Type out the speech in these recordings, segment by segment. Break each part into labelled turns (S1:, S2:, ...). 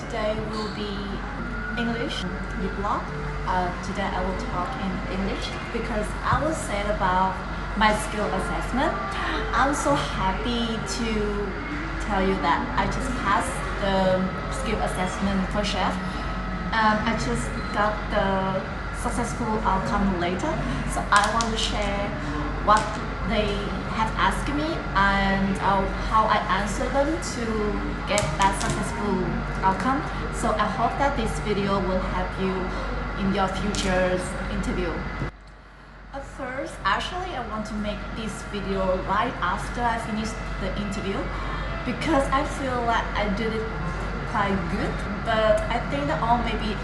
S1: Today will be English vlog. Today I will talk in English because I will say about my skill assessment. I'm so happy to tell you that I just passed the skill assessment for chef. I just got the successful outcome later, so I want to share what they have asked me and how I answer them to get that successful outcome. So I hope that this video will help you in your future interview. At first, actually I want to make this video right after I finish the interview because I feel like I did it quite good, but I think that maybe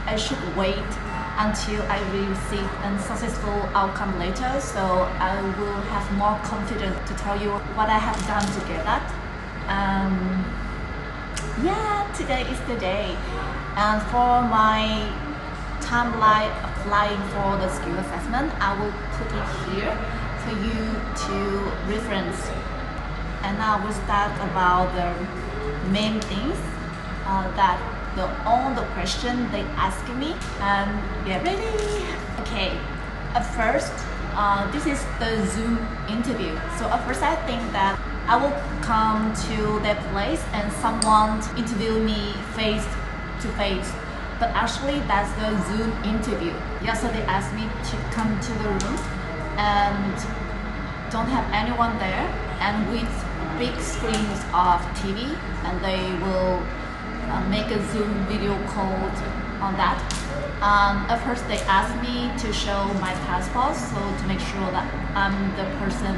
S1: I should wait until I will receive a successful outcome later, so I will have more confidence to tell you what I have done to get that. Yeah, today is the day, and for my timeline applying for the skill assessment, I will put it here for you to reference. And now we'll start about the main things that all the question they ask me, and get ready. Okay, at first, this is the Zoom interview. So at first I think that I will come to their place and someone interview me face to face. But actually that's the Zoom interview. Yeah, so they asked me to come to the room and don't have anyone there, and with big screens of TV, and they will make a Zoom video call on that. At first they asked me to show my passport, so to make sure that I'm the person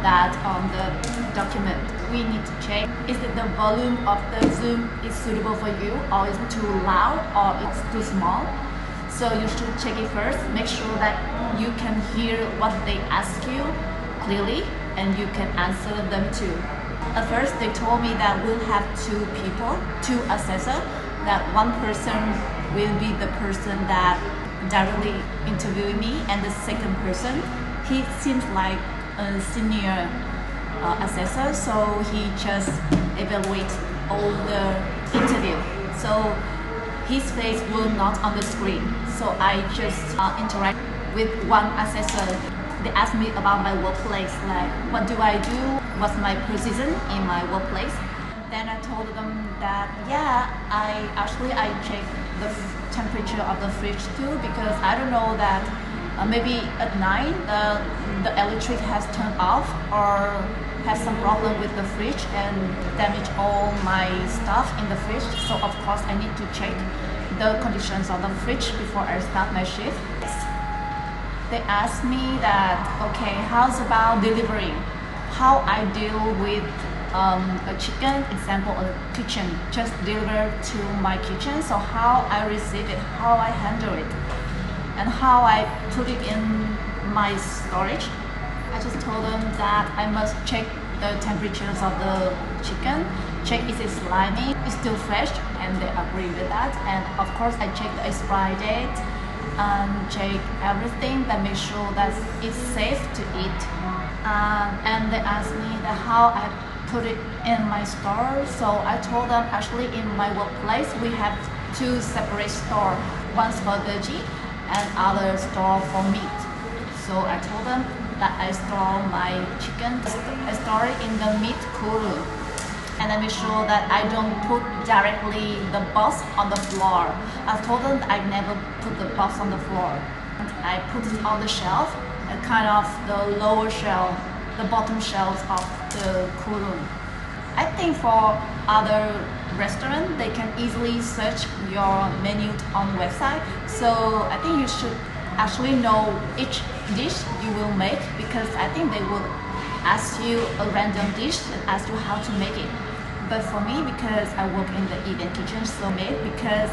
S1: that on the document. We need to check, is it the volume of the Zoom is suitable for you, or is it too loud, or it's too small. So you should check it first, make sure that you can hear what they ask you clearly and you can answer them too. At first they told me that we'll have two people, two assessors, that one person will be the person that directly interviewing me, and the second person, he seems like a senior assessor, so he just evaluates all the interview. So his face will not on the screen, so I just interact with one assessor. They asked me about my workplace, like what do I do, what's my position in my workplace. Then I told them that yeah, I check the temperature of the fridge too, because I don't know that maybe at night the electric has turned off or has some problem with the fridge and damage all my stuff in the fridge. So of course I need to check the conditions of the fridge before I start my shift. They asked me that, okay, how's about delivering? How I deal with a chicken, example, a kitchen, just deliver to my kitchen. So how I receive it, how I handle it, and how I put it in my storage. I just told them that I must check the temperatures of the chicken, check is it slimy, it's still fresh, and they agree with that. And of course I check the expiry date and check everything that make sure that it's safe to eat. And they asked me that how I put it in my store. So I told them actually in my workplace we have two separate stores, one's for veggie and other store for meat. So I told them that I store my chicken, I store it in the meat cooler, and I make sure that I don't put directly the box on the floor. I told them that I never put the box on the floor. I put it on the shelf, kind of the lower shelf, the bottom shelves of the cooler. I think for other restaurants, they can easily search your menu on website. So I think you should actually know each dish you will make, because I think they will ask you a random dish and ask you how to make it. But for me, because I work in the event kitchen, so made because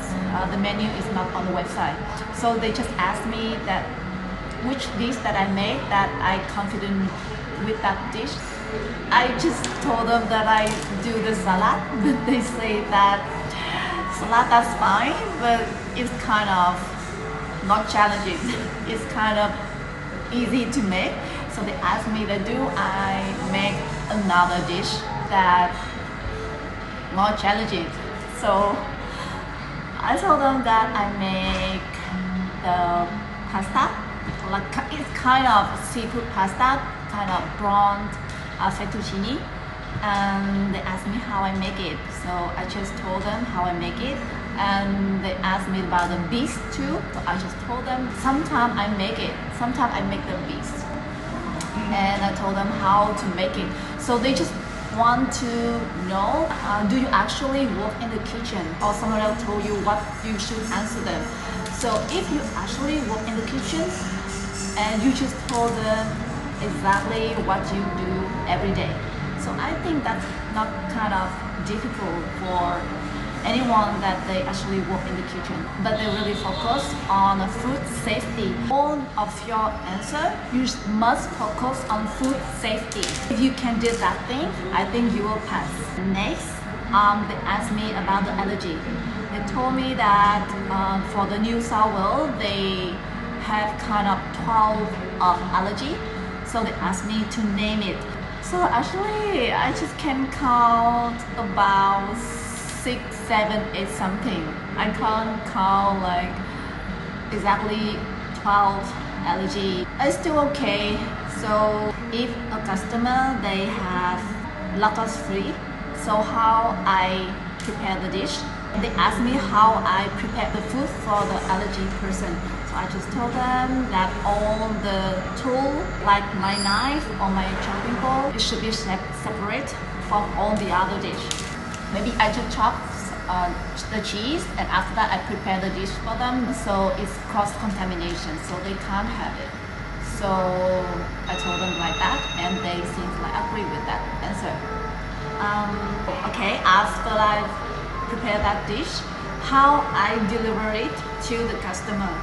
S1: the menu is not on the website. So they just asked me that which dish that I made that I confident with that dish. I just told them that I do the salad, but they say that salad that's fine, but it's kind of not challenging. It's kind of easy to make. So they asked me that do I make another dish that more challenging. So I told them that I make the pasta, like it's kind of seafood pasta, kind of blonde fettuccine, and they asked me how I make it. So I just told them how I make it, and they asked me about the Bisque too. So I just told them sometimes I make it, sometimes I make the Bisque, and I told them how to make it. So they just want to know, do you actually work in the kitchen, or someone else told you what you should answer them. So if you actually work in the kitchen and you just told them exactly what you do every day, so I think that's not kind of difficult for anyone that they actually work in the kitchen, but they really focus on food safety. All of your answer, you must focus on food safety. If you can do that thing, I think you will pass. Next, they asked me about the allergy. They told me that for the New South Wales, they have kind of 12 allergy, so they asked me to name it. So actually, I just can count about 6, 7, 8 something. I can't count like exactly 12 allergy. It's still okay. So if a customer they have lactose free, so how I prepare the dish? They ask me how I prepare the food for the allergy person. So I just told them that all the tool, like my knife or my chopping board, it should be separate from all the other dish. Maybe I just chop the cheese, and after that I prepare the dish for them, so it's cross-contamination, so they can't have it. So I told them like that, and they seem to agree with that answer. Okay, after I prepare that dish, how I deliver it to the customer.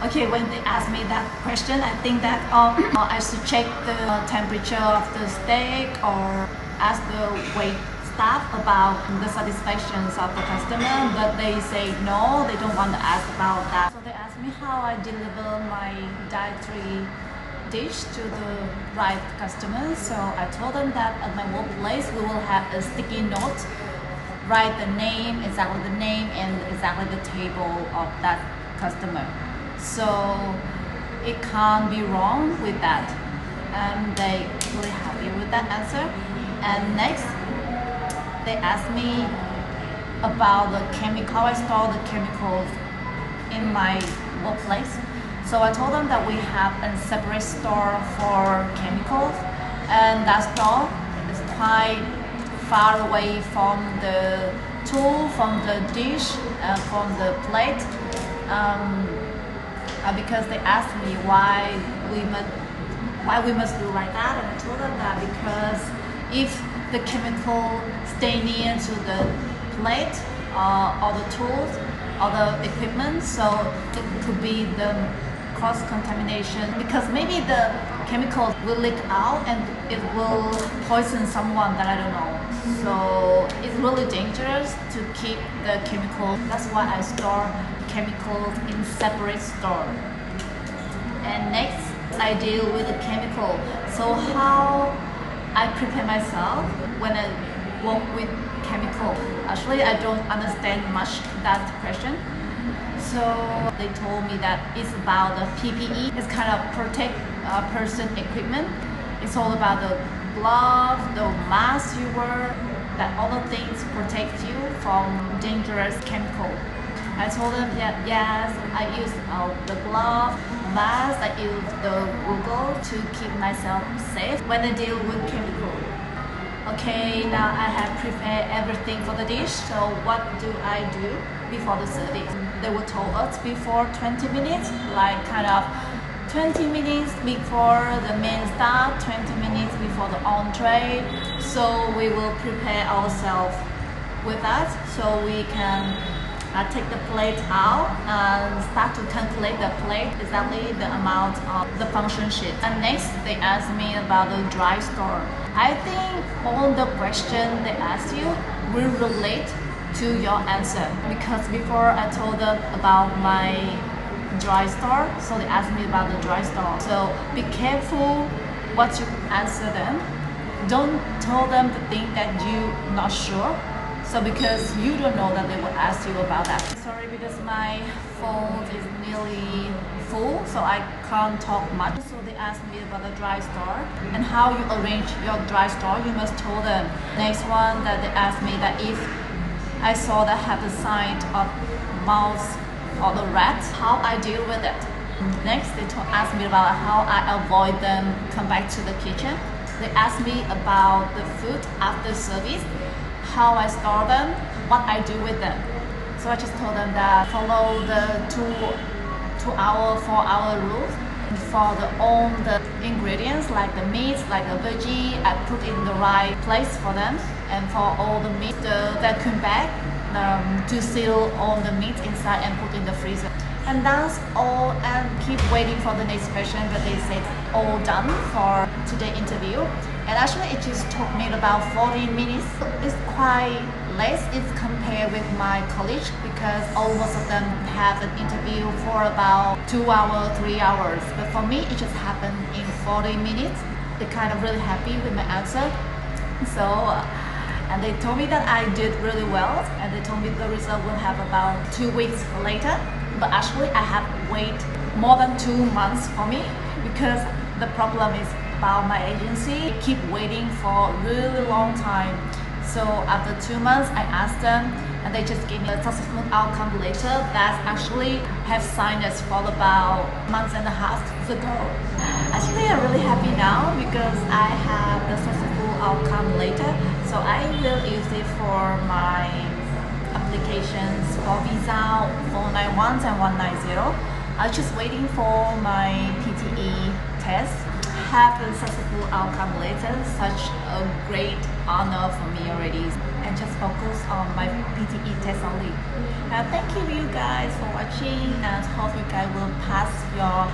S1: Okay, when they ask me that question, I think that I should check the temperature of the steak or ask the wait staff about the satisfactions of the customer, but they say no, they don't want to ask about that. So they asked me how I deliver my dietary dish to the right customers. So I told them that at my workplace we will have a sticky note, write the name, exactly the name, and exactly the table of that customer. So it can't be wrong with that. And they really happy with that answer. And next, they asked me about the chemical. I store the chemicals in my workplace. So I told them that we have a separate store for chemicals, and that store is quite far away from the tool, from the dish, from the plate. Because they asked me why we must do like that, and I told them that because if the chemical stay near to the plate or the tools or the equipment, so it could be the cross-contamination, because maybe the chemicals will leak out and it will poison someone that I don't know. So it's really dangerous to keep the chemicals. That's why I store chemicals in separate store. And next, I deal with the chemical. So how I prepare myself when I work with chemical. Actually, I don't understand much that question. So they told me that it's about the PPE. It's kind of protect person equipment. It's all about the glove, the mask you wear, that all the things protect you from dangerous chemical. I told them that yes, I use the glove, mask, I use the Google to keep myself safe when I deal with chemical. Okay, now I have prepared everything for the dish, so what do I do before the service? They were told us before 20 minutes, like kind of 20 minutes before the main start, 20 minutes before the entree. So we will prepare ourselves with that, so we can take the plate out and start to calculate the plate, exactly the amount of the function sheet. And next, they asked me about the dry store. I think all the questions they ask you will relate to your answer, because before I told them about my dry store, so they asked me about the dry store. So be careful what you answer them. Don't tell them the thing that you're not sure. So because you don't know that they will ask you about that. Sorry, because my phone is nearly full, so I can't talk much. So they asked me about the dry store and how you arrange your dry store. You must tell them. Next one that they asked me that if I saw that have the sign of mouse or the rats, how I deal with it. Next, they asked me about how I avoid them come back to the kitchen. They asked me about the food after service, how I store them, what I do with them. So I just told them that follow the 2-hour, 4-hour rule. For all the ingredients like the meats, like the veggie, I put in the right place for them. And for all the meat, the vacuum bag to seal all the meat inside and put in the freezer. And that's all, and keep waiting for the next question, but they said all done for today's interview. And actually it just took me about 40 minutes. It's quite less if compared with my college, because almost of them have an interview for about 2 hours, 3 hours. But for me, it just happened in 40 minutes. They're kind of really happy with my answer. So, and they told me that I did really well, and they told me the result will have about 2 weeks later. But actually I have waited more than 2 months for me, because the problem is about my agency. I keep waiting for a really long time. So after 2 months, I asked them, and they just gave me a successful outcome letter that actually have signed us for about a month and a half ago. Actually, I'm really happy now because I have the successful outcome letter. So I will use it for my applications for visa 491 and 190. I'm just waiting for my PTE test. Have a successful outcome later, such a great honor for me already, and just focus on my PTE test only. Thank you guys for watching, and hope you guys will pass your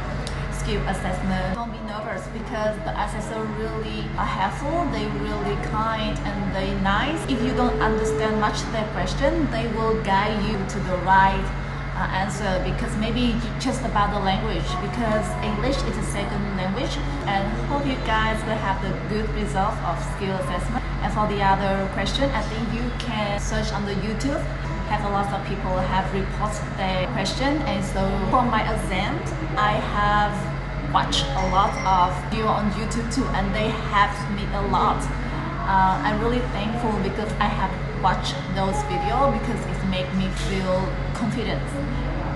S1: skill assessment. Don't be nervous because the assessor really are helpful, they really kind and they nice. If you don't understand much their question, they will guide you to the right answer, because maybe just about the language, because English is a second language. And hope you guys will have the good result of skill assessment. And for the other question, I think you can search on the YouTube. Have a lot of people have reported their question, and so for my exam, I have watched a lot of video on YouTube too, and they helped me a lot. I'm really thankful because I have watched those videos, because it makes me feel confident.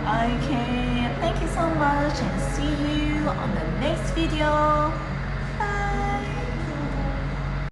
S1: Okay, thank you so much, and see you on the next video.